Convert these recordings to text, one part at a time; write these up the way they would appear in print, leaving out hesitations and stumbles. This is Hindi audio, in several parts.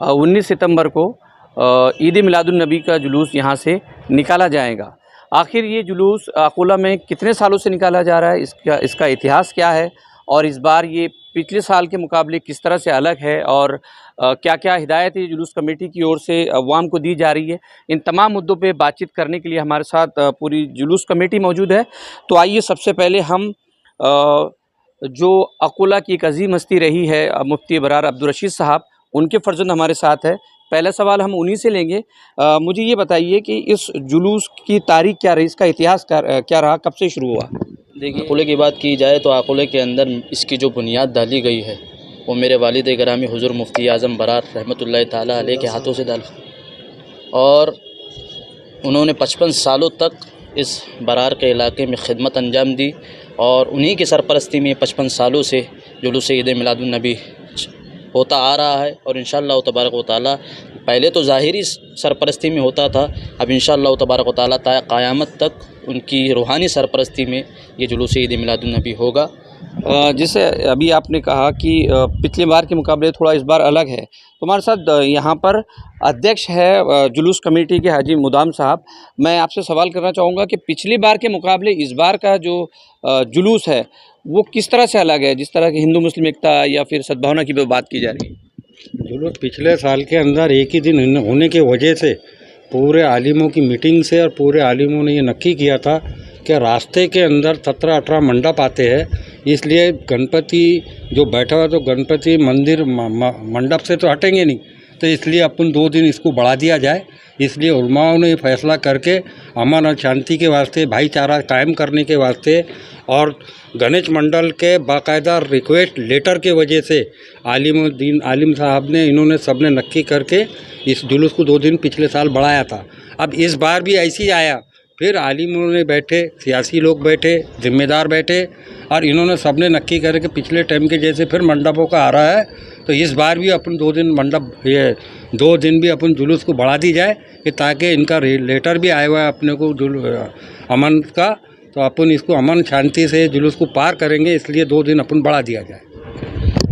19 सितंबर को ईद मिलादुन नबी का जुलूस यहाँ से निकाला जाएगा। आखिर ये जुलूस अकोला में कितने सालों से निकाला जा रहा है, इसका इतिहास क्या है और इस बार ये पिछले साल के मुकाबले किस तरह से अलग है और क्या क्या हिदायत ये जुलूस कमेटी की ओर से अवाम को दी जा रही है, इन तमाम मुद्दों पे बातचीत करने के लिए हमारे साथ पूरी जुलूस कमेटी मौजूद है। तो आइए सबसे पहले हम जो अकोला की एक अजीम हस्ती रही है मुफ्ती बरार अब्दुल रशीद साहब, उनके फर्जंद हमारे साथ है। पहला सवाल हम उन्हीं से लेंगे। मुझे ये बताइए कि इस जुलूस की तारीख क्या रही, इसका इतिहास क्या रहा, कब से शुरू हुआ? देखिए, अकोले की बात की जाए तो अकोले के अंदर इसकी जो बुनियाद डाली गई है वो मेरे वालिद गिरामी हुज़ूर मुफ्ती आज़म बरार रहमतुल्लाह ताला अलैह के हाथों से डाला और उन्होंने 55 सालों तक इस बरार के इलाके में खिदमत अंजाम दी और उन्हीं की सरपरस्ती में 55 सालों से जुलूस ईद मिलादुन नबी होता आ रहा है। और इंशाअल्लाह तबारक व तआला पहले तो ज़ाहिरी सरपरस्ती में होता था, अब इंशाअल्लाह तबारक व तआला क़यामत तक उनकी रूहानी सरपरस्ती में ये जुलूस ईद मिलादुन नबी होगा। जैसे अभी आपने कहा कि पिछले बार के मुकाबले थोड़ा इस बार अलग है, तो हमारे साथ यहाँ पर अध्यक्ष है जुलूस कमेटी के हाजी मुदाम साहब। मैं आपसे सवाल करना चाहूँगा कि पिछली बार के मुकाबले इस बार का जो जुलूस है वो किस तरह से अलग है, जिस तरह की हिंदू मुस्लिम एकता या फिर सद्भावना की बात की जा रही है? जुलूस पिछले साल के अंदर एक ही दिन होने की वजह से पूरे आलिमों की मीटिंग से और पूरे आलिमों ने ये नक्की किया था कि रास्ते के अंदर 17-18 मंडप आते हैं, इसलिए गणपति जो बैठा हुआ तो गणपति मंदिर मंडप से तो हटेंगे नहीं, तो इसलिए अपन 2 दिन इसको बढ़ा दिया जाए। इसलिए उलमाओं ने फैसला करके अमन और शांति के वास्ते, भाईचारा कायम करने के वास्ते और गणेश मंडल के बाकायदा रिक्वेस्ट लेटर के वजह से आलिम साहब ने इन्होंने सब ने नक्की करके इस जुलूस को 2 दिन पिछले साल बढ़ाया था। अब इस बार भी ऐसे ही आया, फिर आलिमों ने बैठे, सियासी लोग बैठे, जिम्मेदार बैठे और इन्होंने सब ने नक्की करके पिछले टाइम के जैसे फिर मंडपों का आ रहा है, तो इस बार भी अपन 2 दिन ये 2 दिन भी अपन जुलूस को बढ़ा दी जाए कि ताकि इनका लेटर भी आया हुआ है अपने को अमन का, तो अपन इसको अमन शांति से जुलूस को पार करेंगे, इसलिए 2 दिन अपन बढ़ा दिया जाए।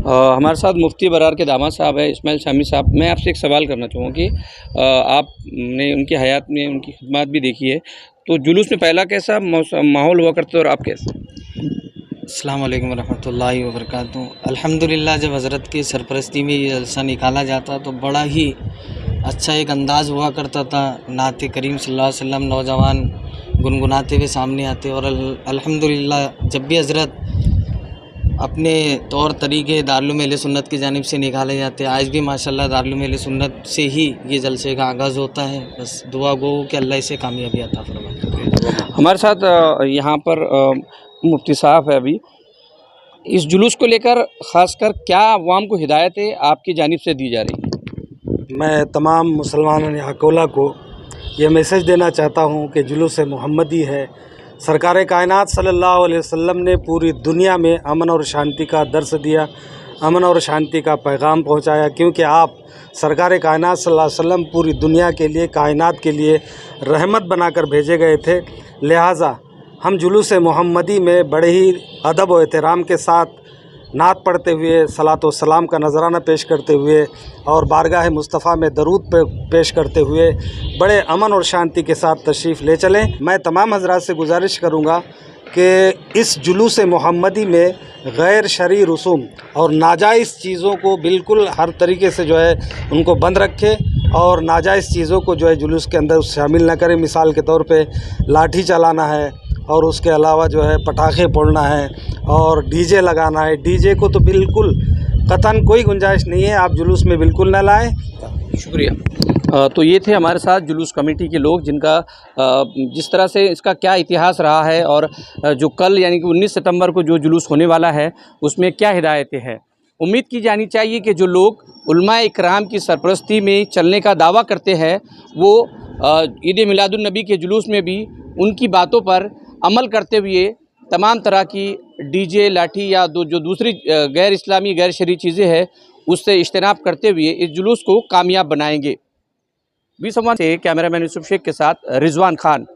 हमारे साथ मुफ्ती बरार के दामाद साहब है इस्माइल शामी साहब। मैं आपसे एक सवाल करना चाहूँगा कि आपने उनकी हयात में उनकी खिदमत भी देखी है, तो जुलूस में पहला कैसा माहौल हुआ करता और आप कैसे? अस्सलाम वालेकुम रहमतुल्लाहि व बरकातुहू। अल्हम्दुलिल्लाह, जब हज़रत की सरपरस्ती में ये जलसा निकाला जाता तो बड़ा ही अच्छा एक अंदाज़ हुआ करता था। नात करीम सल्लल्लाहु अलैहि वसल्लम नौजवान गुनगुनाते हुए सामने आते और अल्हम्दुलिल्लाह जब भी हज़रत अपने तौर तरीके दारुल अहले सुन्नत की जानिब से निकाले जाते, आज भी माशाल्लाह दारुल अहले सुन्नत से ही ये जलसे का आगाज़ होता है। बस दुआ गो कि अल्लाह इसे कामयाबी अता फरमाए। हमारे साथ यहाँ पर मुफ्ती साहब है। अभी इस जुलूस को लेकर ख़ासकर क्या अवाम को हिदायतें आपकी जानिब से दी जा रही हैं? मैं तमाम मुसलमानों अकोला को ये मैसेज देना चाहता हूँ कि जुलूस मोहम्मदी है। सरकार कायनात सल्लल्लाहु अलैहि वसल्लम ने पूरी दुनिया में अमन और शांति का दर्स दिया, अमन और शांति का पैगाम पहुँचाया, क्योंकि आप सरकार कायनात सल्लल्लाहु अलैहि वसल्लम पूरी दुनिया के लिए, कायनात के लिए रहमत बनाकर भेजे गए थे। लिहाजा हम जुलूस मोहम्मदी में बड़े ही अदब और एहतराम के साथ नात पढ़ते हुए, सलात व सलाम का नजराना पेश करते हुए और बारगाह मुस्तफ़ा में दरूद पेश करते हुए बड़े अमन और शांति के साथ तशरीफ़ ले चलें। मैं तमाम हज़रात से गुजारिश करूँगा कि इस जुलूस मोहम्मदी में गैर शरई रसूम और नाजायज़ चीज़ों को बिल्कुल हर तरीके से जो है उनको बंद रखें और नाजायज़ चीज़ों को जो है जुलूस के अंदर शामिल न करें। मिसाल के तौर पे लाठी चलाना है और उसके अलावा जो है पटाखे फोड़ना है और डीजे लगाना है। डीजे को तो बिल्कुल कतन कोई गुंजाइश नहीं है, आप जुलूस में बिल्कुल न लाएं। शुक्रिया। तो ये थे हमारे साथ जुलूस कमेटी के लोग, जिनका जिस तरह से इसका क्या इतिहास रहा है और जो कल यानी कि 19 सितंबर को जो जुलूस होने वाला है उसमें क्या हिदायतें हैं। उम्मीद की जानी चाहिए कि जो लोग उलमाए इकराम की सरपरस्ती में चलने का दावा करते हैं वो ईद मिलादुन नबी के जुलूस में भी उनकी बातों पर अमल करते हुए तमाम तरह की डीजे, लाठी या जो दूसरी गैर इस्लामी गैर शरई चीज़ें हैं उससे इज्तनाब करते हुए इस जुलूस को कामयाब बनाएंगे। 20 से कैमरामैन यूसुफ शेख के साथ रिजवान खान।